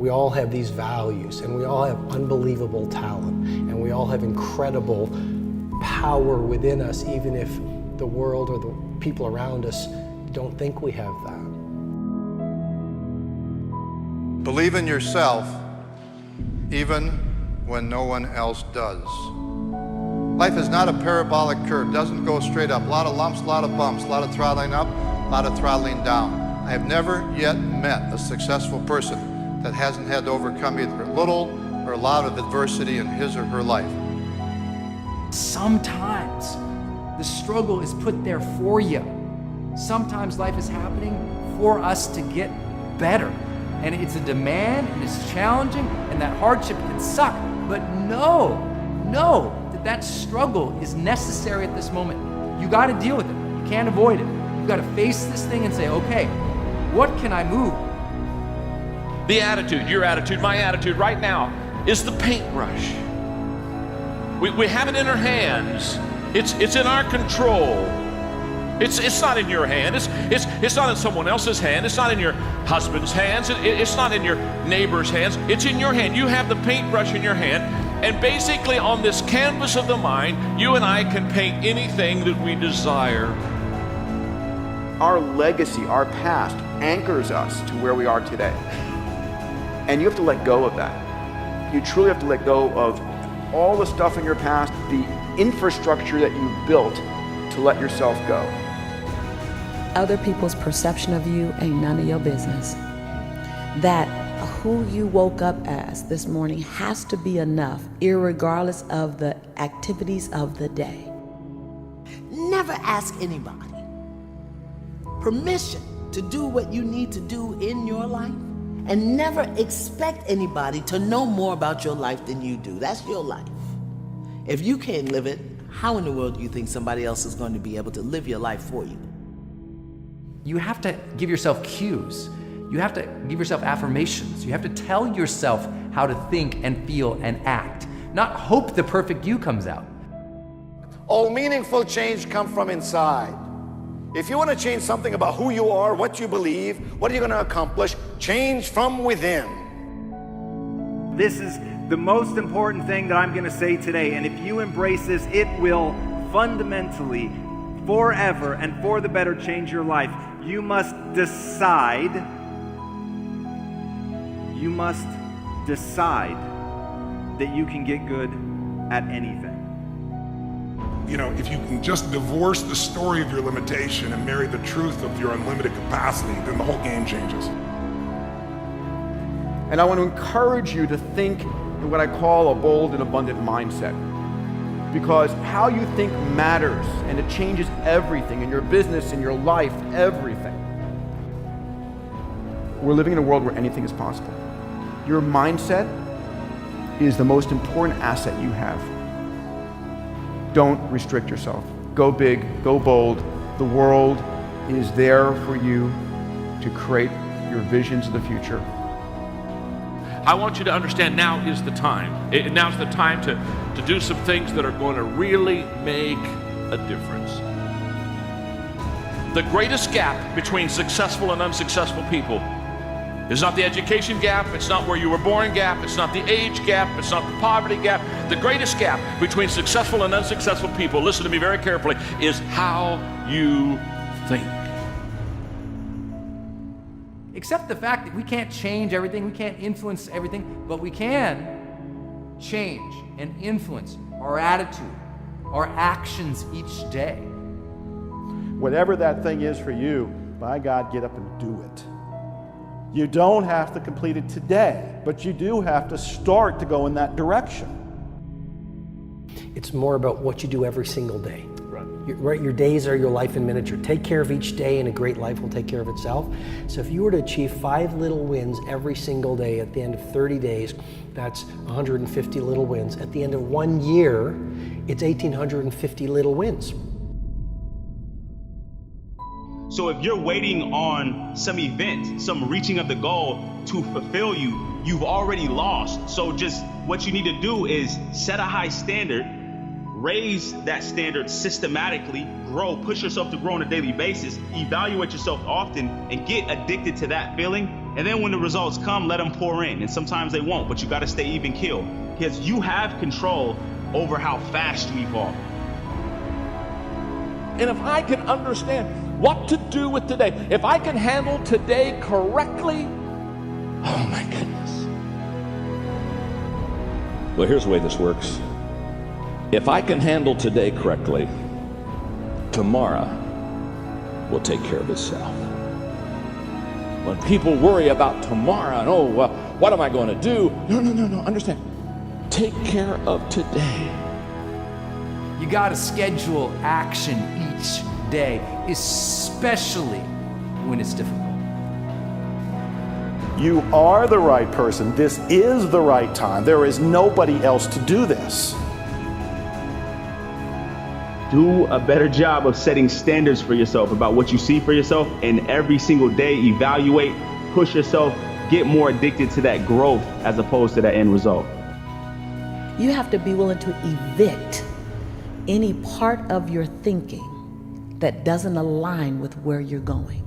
We all have these values, and we all have unbelievable talent, and we all have incredible power within us, even if the world or the people around us don't think we have that. Believe in yourself, even when no one else does. Life is not a parabolic curve, doesn't go straight up. A lot of lumps, a lot of bumps, a lot of throttling up, a lot of throttling down. I have never yet met a successful person that hasn't had to overcome either a little or a lot of adversity in his or her life. Sometimes the struggle is put there for you. Sometimes life is happening for us to get better. And it's a demand, and it's challenging, and that hardship can suck. But know that struggle is necessary at this moment. You gotta deal with it. You can't avoid it. You gotta face this thing and say, okay, what can I move? The attitude, your attitude, my attitude right now is the paintbrush. We have it in our hands. It's in our control. It's not in your hand. It's not in someone else's hand. It's not in your husband's hands. It's not in your neighbor's hands. It's in your hand. You have the paintbrush in your hand, and basically on this canvas of the mind, you and I can paint anything that we desire. Our legacy, our past, anchors us to where we are today. And you have to let go of that. You truly have to let go of all the stuff in your past, the infrastructure that you built to let yourself go. Other people's perception of you ain't none of your business. That who you woke up as this morning has to be enough, irregardless of the activities of the day. Never ask anybody permission to do what you need to do in your life, and never expect anybody to know more about your life than you do. That's your life. If you can't live it, how in the world do you think somebody else is going to be able to live your life for you? You have to give yourself cues. You have to give yourself affirmations. You have to tell yourself how to think and feel and act, not hope the perfect you comes out. All meaningful change comes from inside. If you want to change something about who you are, what you believe, what are you going to accomplish, change from within. This is the most important thing that I'm going to say today, and if you embrace this, it will fundamentally, forever and for the better change your life. You must decide that you can get good at anything. You know, if you can just divorce the story of your limitation and marry the truth of your unlimited capacity, then the whole game changes. And I want to encourage you to think in what I call a bold and abundant mindset. Because how you think matters, and it changes everything in your business, in your life, everything. We're living in a world where anything is possible. Your mindset is the most important asset you have. Don't restrict yourself. Go big, go bold. The world is there for you to create your visions of the future. I want you to understand now is the time. Now's the time to do some things that are going to really make a difference. The greatest gap between successful and unsuccessful people is not the education gap, it's not where you were born gap, it's not the age gap, it's not the poverty gap. The greatest gap between successful and unsuccessful people, listen to me very carefully, is how you think. Accept the fact that we can't change everything, we can't influence everything, but we can change and influence our attitude, our actions each day. Whatever that thing is for you, by God, get up and do it. You don't have to complete it today, but you do have to start to go in that direction. It's more about what you do every single day. Right. Your days are your life in miniature. Take care of each day and a great life will take care of itself. So if you were to achieve 5 little wins every single day at the end of 30 days, that's 150 little wins. At the end of 1 year, it's 1,850 little wins. So if you're waiting on some event, some reaching of the goal to fulfill you, you've already lost. So just what you need to do is set a high standard, raise that standard systematically, grow, push yourself to grow on a daily basis, evaluate yourself often, and get addicted to that feeling And then when the results come, let them pour in. And sometimes they won't, but you got to stay even keel because you have control over how fast you evolve. And if I can understand what to do with today, if I can handle today correctly, oh my goodness. Well, here's the way this works. If I can handle today correctly, tomorrow will take care of itself. When people worry about tomorrow and, oh, well, what am I going to do? No, understand. Take care of today. You got to schedule action each day, especially when it's difficult. You are the right person. This is the right time. There is nobody else to do this. Do a better job of setting standards for yourself about what you see for yourself, and every single day evaluate, push yourself, get more addicted to that growth as opposed to that end result. You have to be willing to evict any part of your thinking that doesn't align with where you're going.